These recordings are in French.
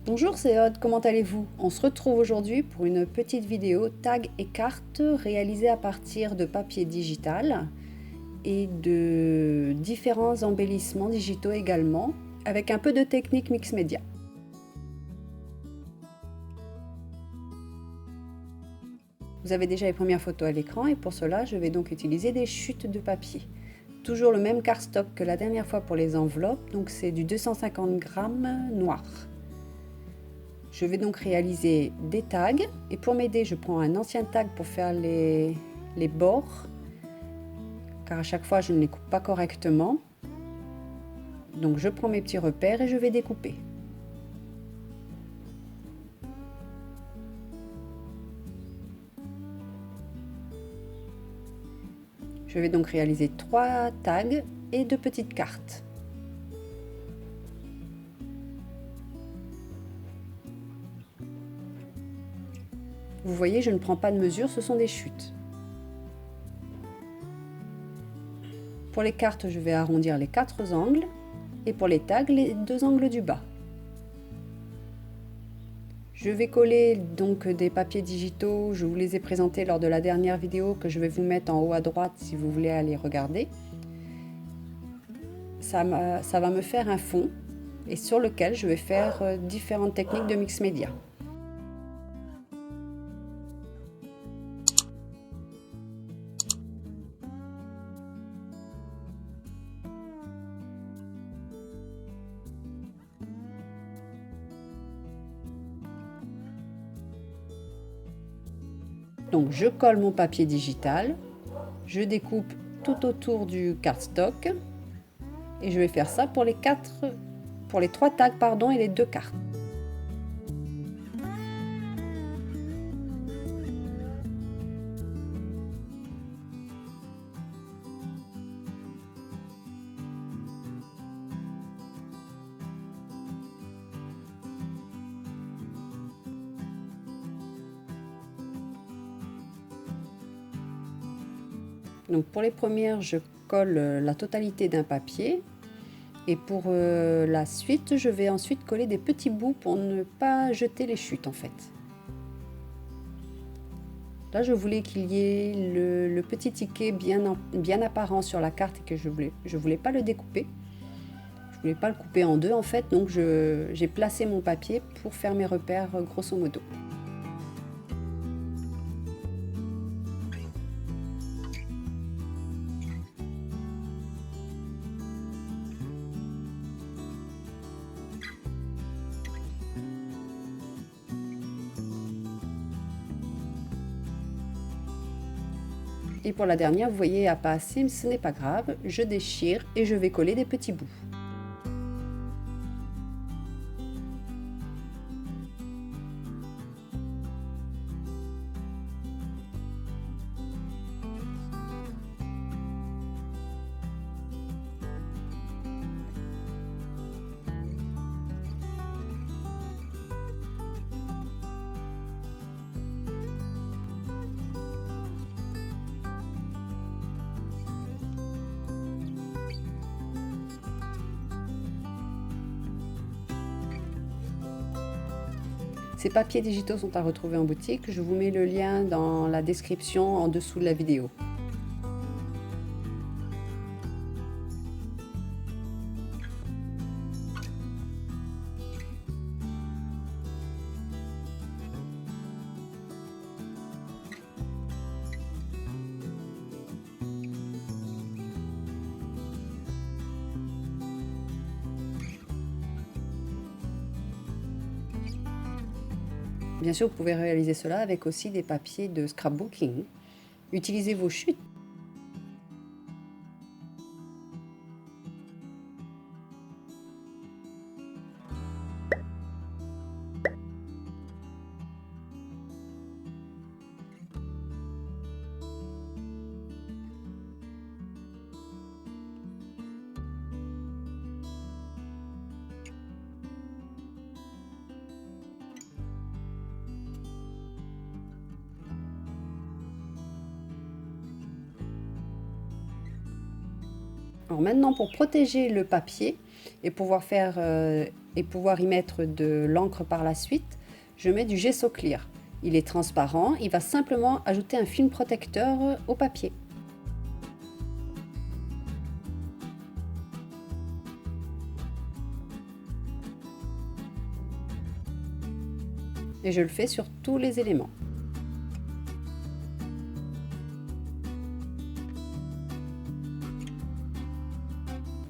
Bonjour, c'est Aude, comment allez-vous? On se retrouve aujourd'hui pour une petite vidéo tag et cartes réalisée à partir de papier digital et de différents embellissements digitaux également, avec un peu de technique mix média. Vous avez déjà les premières photos à l'écran et pour cela, je vais donc utiliser des chutes de papier. Toujours le même cardstock que la dernière fois pour les enveloppes, donc c'est du 250 grammes noir. Je vais donc réaliser des tags et pour m'aider, je prends un ancien tag pour faire les bords, car à chaque fois je ne les coupe pas correctement. Donc je prends mes petits repères et je vais découper. Je vais donc réaliser 3 tags et 2 petites cartes. Vous voyez, je ne prends pas de mesure, ce sont des chutes. Pour les cartes, je vais arrondir les 4 angles et pour les tags, les 2 angles du bas. Je vais coller donc des papiers digitaux, je vous les ai présentés lors de la dernière vidéo que je vais vous mettre en haut à droite si vous voulez aller regarder. Ça va me faire un fond et sur lequel je vais faire différentes techniques de mix média. Donc je colle mon papier digital, je découpe tout autour du cardstock et je vais faire ça pour les 3 tags et les 2 cartes. Donc pour les premières, je colle la totalité d'un papier et pour la suite, je vais ensuite coller des petits bouts pour ne pas jeter les chutes en fait. Là, je voulais qu'il y ait le petit ticket bien apparent sur la carte et que je voulais pas le découper. Je voulais pas le couper en deux en fait, donc j'ai placé mon papier pour faire mes repères grosso modo. Et pour la dernière, vous voyez, il n'y a pas assez, mais ce n'est pas grave, je déchire et je vais coller des petits bouts. Ces papiers digitaux sont à retrouver en boutique, je vous mets le lien dans la description en dessous de la vidéo. Bien sûr, vous pouvez réaliser cela avec aussi des papiers de scrapbooking. Utilisez vos chutes. Alors maintenant, pour protéger le papier et pouvoir faire et pouvoir y mettre de l'encre par la suite, je mets du gesso clear. Il est transparent, il va simplement ajouter un film protecteur au papier. Et je le fais sur tous les éléments.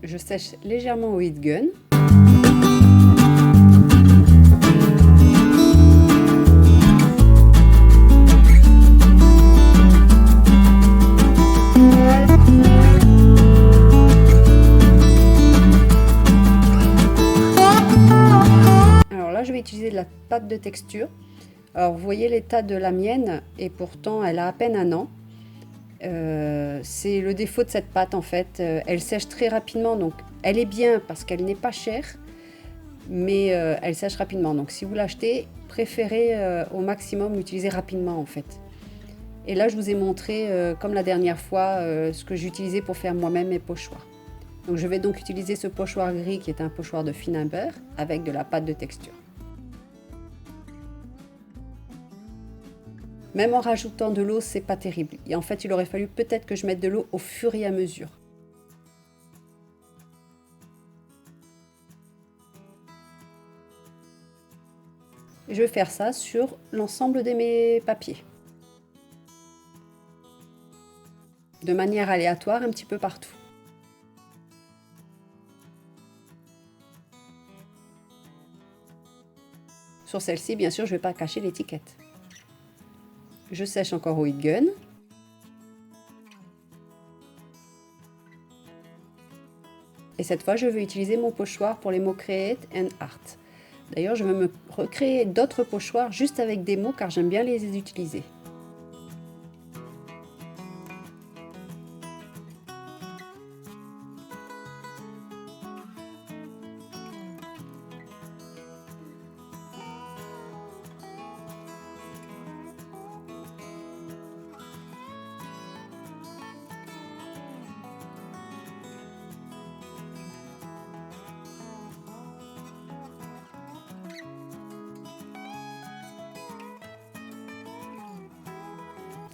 Je sèche légèrement au heat gun. Alors là, je vais utiliser de la pâte de texture. Alors vous voyez l'état de la mienne et pourtant elle a à peine un an. C'est le défaut de cette pâte en fait, elle sèche très rapidement, donc elle est bien parce qu'elle n'est pas chère, mais elle sèche rapidement, donc si vous l'achetez, préférez au maximum l'utiliser rapidement en fait. Et là je vous ai montré, comme la dernière fois, ce que j'utilisais pour faire moi-même mes pochoirs. Donc je vais donc utiliser ce pochoir gris qui est un pochoir de Finimber avec de la pâte de texture. Même en rajoutant de l'eau, c'est pas terrible. Et en fait, il aurait fallu peut-être que je mette de l'eau au fur et à mesure. Et je vais faire ça sur l'ensemble de mes papiers. De manière aléatoire, un petit peu partout. Sur celle-ci, bien sûr, je ne vais pas cacher l'étiquette. Je sèche encore au heat gun. Et cette fois, je vais utiliser mon pochoir pour les mots Create and Art. D'ailleurs, je vais me recréer d'autres pochoirs juste avec des mots car j'aime bien les utiliser.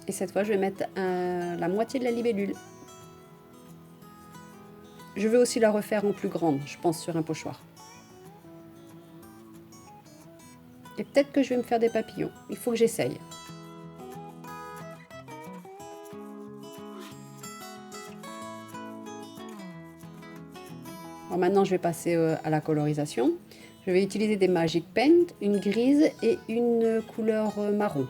Et cette fois, je vais mettre la moitié de la libellule. Je vais aussi la refaire en plus grande, je pense, sur un pochoir. Et peut-être que je vais me faire des papillons. Il faut que j'essaye. Alors maintenant, je vais passer à la colorisation. Je vais utiliser des Magic Paint, une grise et une couleur marron.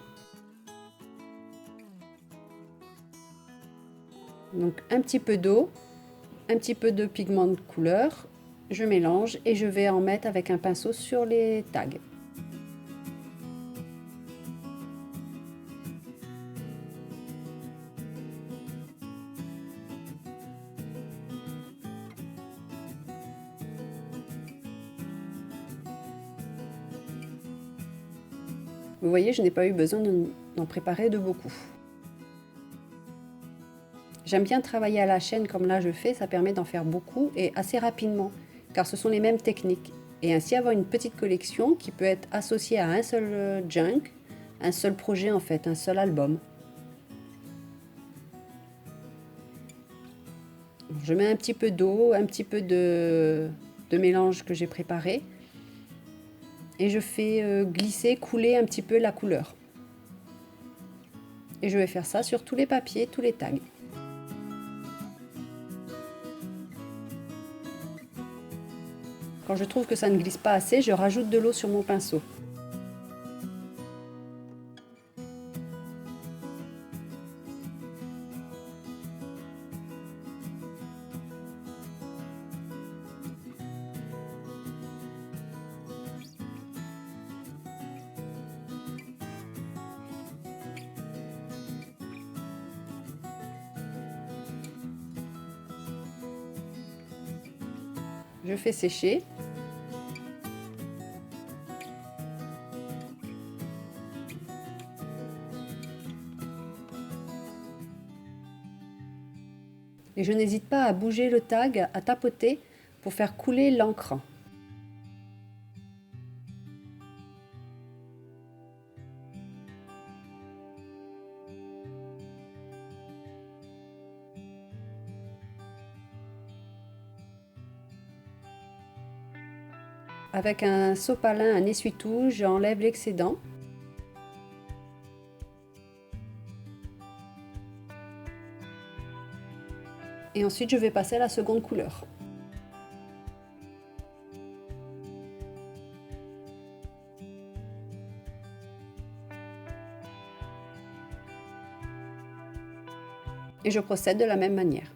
Donc un petit peu d'eau, un petit peu de pigment de couleur, je mélange et je vais en mettre avec un pinceau sur les tags. Vous voyez, je n'ai pas eu besoin d'en préparer de beaucoup. J'aime bien travailler à la chaîne comme là je fais, ça permet d'en faire beaucoup et assez rapidement, car ce sont les mêmes techniques. Et ainsi avoir une petite collection qui peut être associée à un seul junk, un seul projet en fait, un seul album. Je mets un petit peu d'eau, un petit peu de mélange que j'ai préparé. Et je fais glisser, couler un petit peu la couleur. Et je vais faire ça sur tous les papiers, tous les tags. Quand je trouve que ça ne glisse pas assez, je rajoute de l'eau sur mon pinceau. Je fais sécher. Et je n'hésite pas à bouger le tag, à tapoter pour faire couler l'encre. Avec un sopalin, un essuie-tout, j'enlève l'excédent. Et ensuite, je vais passer à la seconde couleur. Et je procède de la même manière.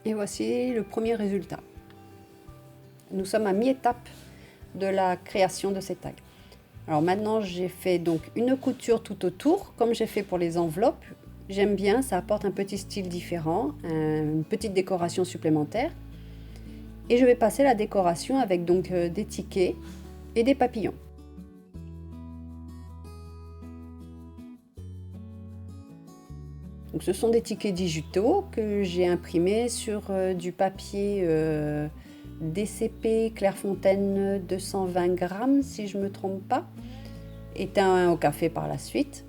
Et voici le premier résultat. Nous sommes à mi-étape de la création de ces tags. Alors maintenant, j'ai fait donc une couture tout autour, comme j'ai fait pour les enveloppes. J'aime bien, ça apporte un petit style différent, une petite décoration supplémentaire. Et je vais passer la décoration avec donc des tickets et des papillons. Donc, ce sont des tickets digitaux que j'ai imprimés sur du papier DCP Clairefontaine 220 grammes, si je ne me trompe pas, éteint au café par la suite.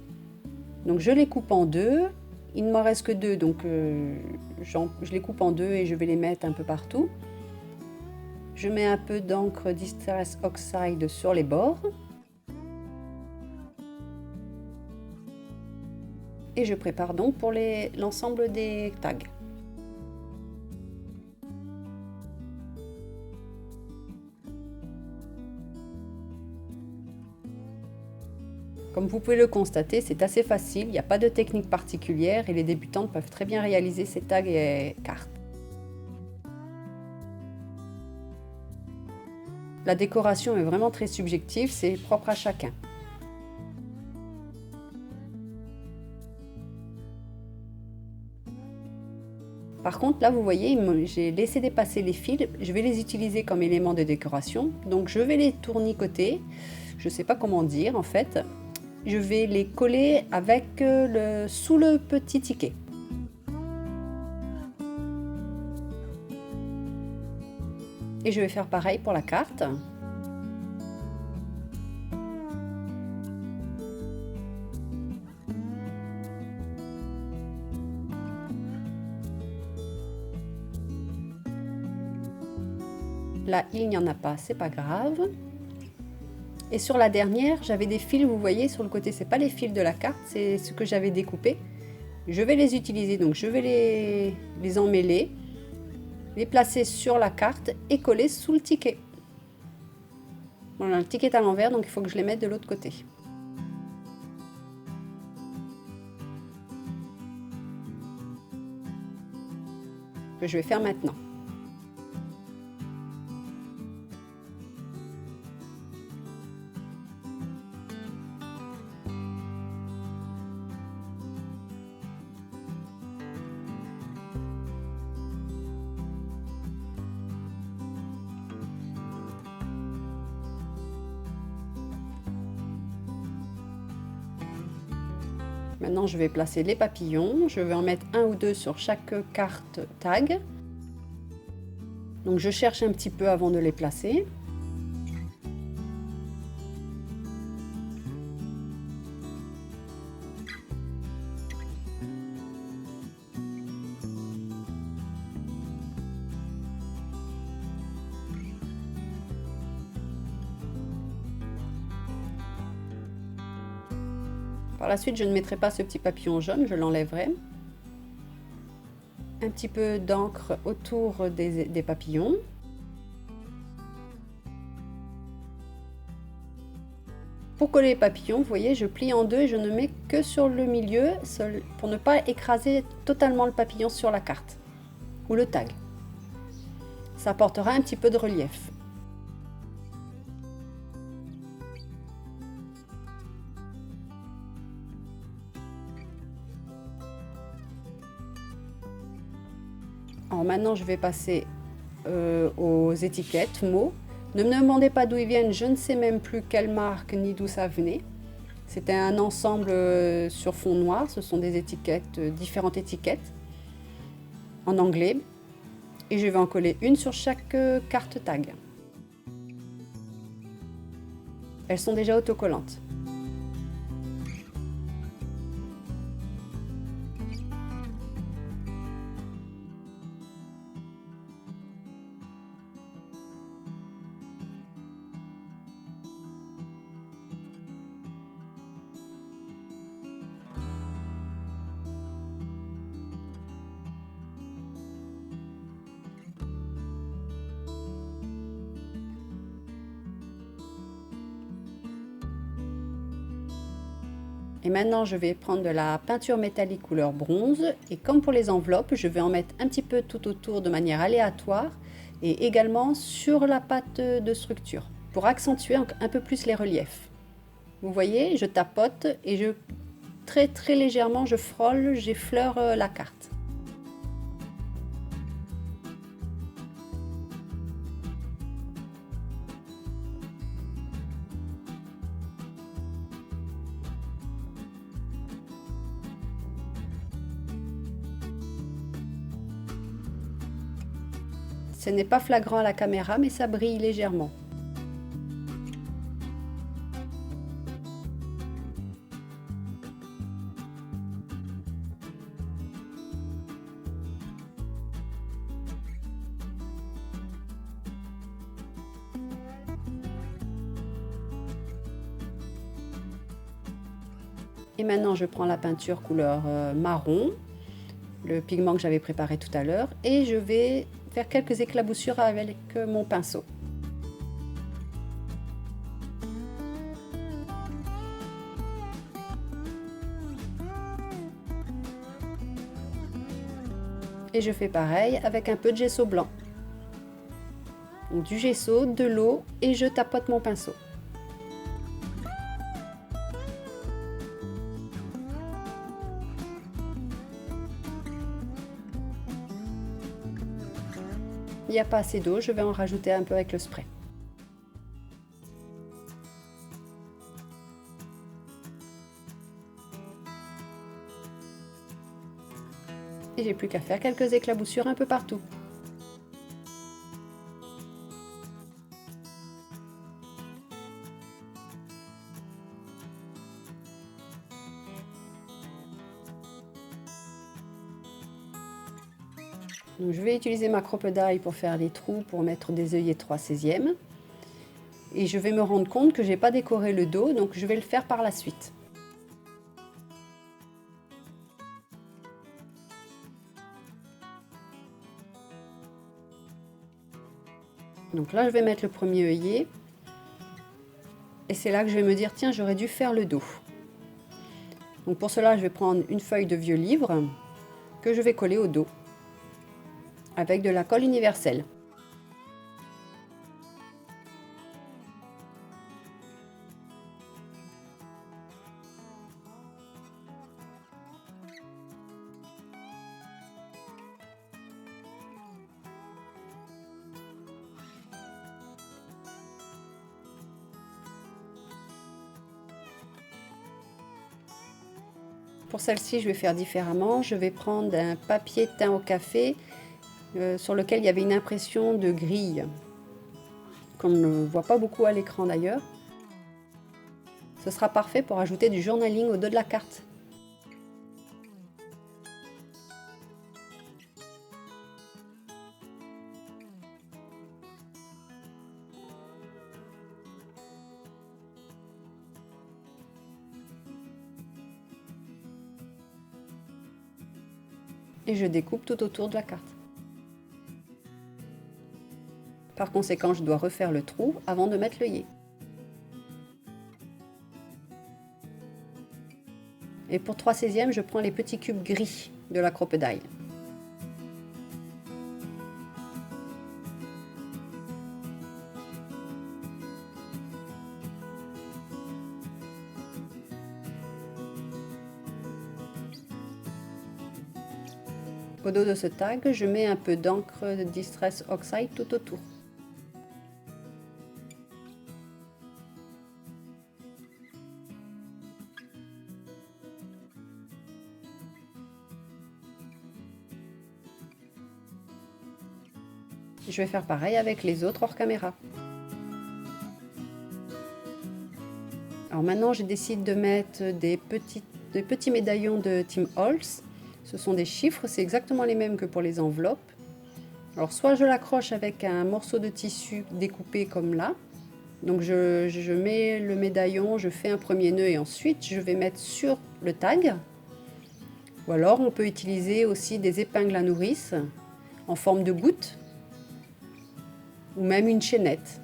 Donc je les coupe en deux, il ne m'en reste que deux, donc je les coupe en deux et je vais les mettre un peu partout. Je mets un peu d'encre Distress Oxide sur les bords. Et je prépare donc pour l'ensemble des tags. Comme vous pouvez le constater, c'est assez facile, il n'y a pas de technique particulière et les débutantes peuvent très bien réaliser ces tags et cartes. La décoration est vraiment très subjective, c'est propre à chacun. Par contre, là, vous voyez, j'ai laissé dépasser les fils. Je vais les utiliser comme éléments de décoration. Donc, je vais les tournicoter. Je ne sais pas comment dire, en fait. Je vais les coller avec sous le petit ticket. Et je vais faire pareil pour la carte. Là, il n'y en a pas, c'est pas grave. Et sur la dernière, j'avais des fils, vous voyez, sur le côté, c'est pas les fils de la carte, c'est ce que j'avais découpé. Je vais les utiliser, donc je vais les emmêler, les placer sur la carte et coller sous le ticket. Voilà, le ticket est à l'envers, donc il faut que je les mette de l'autre côté. Que je vais faire maintenant. Maintenant, je vais placer les papillons. Je vais en mettre un ou deux sur chaque carte tag. Donc, je cherche un petit peu avant de les placer. Par la suite, je ne mettrai pas ce petit papillon jaune, je l'enlèverai. Un petit peu d'encre autour des papillons. Pour coller les papillons, vous voyez, je plie en deux et je ne mets que sur le milieu pour ne pas écraser totalement le papillon sur la carte ou le tag. Ça apportera un petit peu de relief. Alors maintenant, je vais passer aux étiquettes, mots. Ne me demandez pas d'où ils viennent, je ne sais même plus quelle marque ni d'où ça venait. C'était un ensemble sur fond noir, ce sont des étiquettes, différentes étiquettes en anglais. Et je vais en coller une sur chaque carte tag. Elles sont déjà autocollantes. Et maintenant, je vais prendre de la peinture métallique couleur bronze. Et comme pour les enveloppes, je vais en mettre un petit peu tout autour de manière aléatoire et également sur la pâte de structure pour accentuer un peu plus les reliefs. Vous voyez, je tapote et très légèrement, je frôle, j'effleure la carte. Ce n'est pas flagrant à la caméra, mais ça brille légèrement. Et maintenant, je prends la peinture couleur marron, le pigment que j'avais préparé tout à l'heure, et je vais faire quelques éclaboussures avec mon pinceau. Et je fais pareil avec un peu de gesso blanc. Donc, du gesso, de l'eau et je tapote mon pinceau. Il n'y a pas assez d'eau, je vais en rajouter un peu avec le spray. Et j'ai plus qu'à faire quelques éclaboussures un peu partout. Donc, je vais utiliser ma crocodile pour faire les trous, pour mettre des œillets 3/16e. Et je vais me rendre compte que je n'ai pas décoré le dos, donc je vais le faire par la suite. Donc là, je vais mettre le premier œillet. Et c'est là que je vais me dire, tiens, j'aurais dû faire le dos. Donc pour cela, je vais prendre une feuille de vieux livre que je vais coller au dos avec de la colle universelle. Pour celle-ci, je vais faire différemment. Je vais prendre un papier teint au café sur lequel il y avait une impression de grille, qu'on ne voit pas beaucoup à l'écran d'ailleurs. Ce sera parfait pour ajouter du journaling au dos de la carte. et je découpe tout autour de la carte. Par conséquent, je dois refaire le trou avant de mettre l'œillet. Et pour 3/16, je prends les petits cubes gris de la crocodile. Au dos de ce tag, je mets un peu d'encre de Distress Oxide tout autour. Je vais faire pareil avec les autres hors caméra. Alors maintenant, je décide de mettre des petits médaillons de Tim Holtz. Ce sont des chiffres, c'est exactement les mêmes que pour les enveloppes. Alors soit je l'accroche avec un morceau de tissu découpé comme là. Donc je mets le médaillon, je fais un premier nœud et ensuite je vais mettre sur le tag. Ou alors on peut utiliser aussi des épingles à nourrice en forme de goutte ou même une chaînette.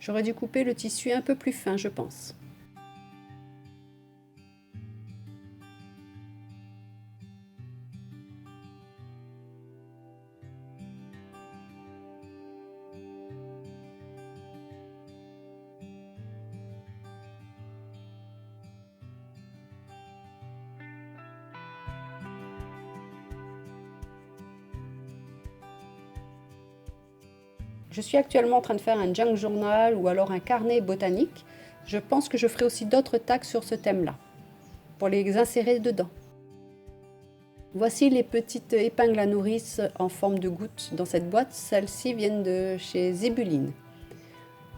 J'aurais dû couper le tissu un peu plus fin, je pense. Je suis actuellement en train de faire un junk journal ou alors un carnet botanique. Je pense que je ferai aussi d'autres tags sur ce thème-là, pour les insérer dedans. Voici les petites épingles à nourrice en forme de goutte dans cette boîte. Celles-ci viennent de chez Zébuline.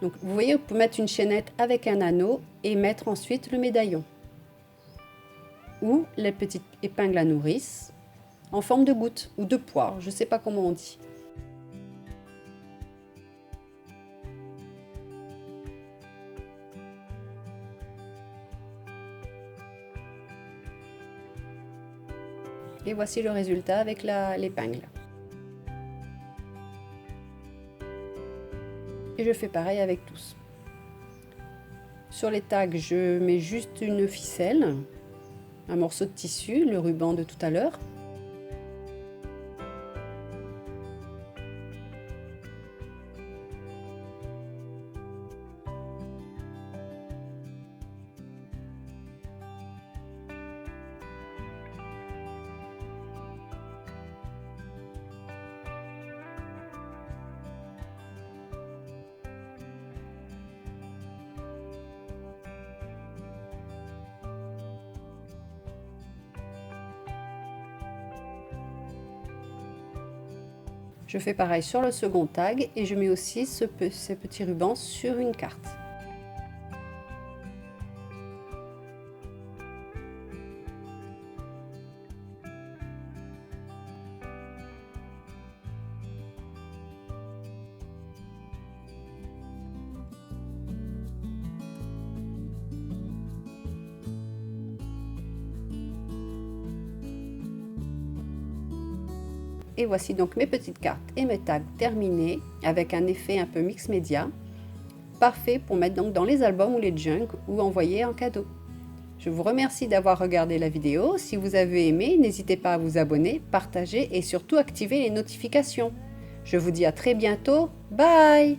Donc vous voyez, vous pouvez mettre une chaînette avec un anneau et mettre ensuite le médaillon. Ou les petites épingles à nourrice en forme de goutte ou de poire, je ne sais pas comment on dit. Et voici le résultat avec l'épingle. Et je fais pareil avec tous. Sur les tags, je mets juste une ficelle, un morceau de tissu, le ruban de tout à l'heure. Je fais pareil sur le second tag et je mets aussi ces petits rubans sur une carte. Et voici donc mes petites cartes et mes tags terminés avec un effet un peu mix média. Parfait pour mettre donc dans les albums ou les junk ou envoyer en cadeau. Je vous remercie d'avoir regardé la vidéo. Si vous avez aimé, n'hésitez pas à vous abonner, partager et surtout activer les notifications. Je vous dis à très bientôt. Bye!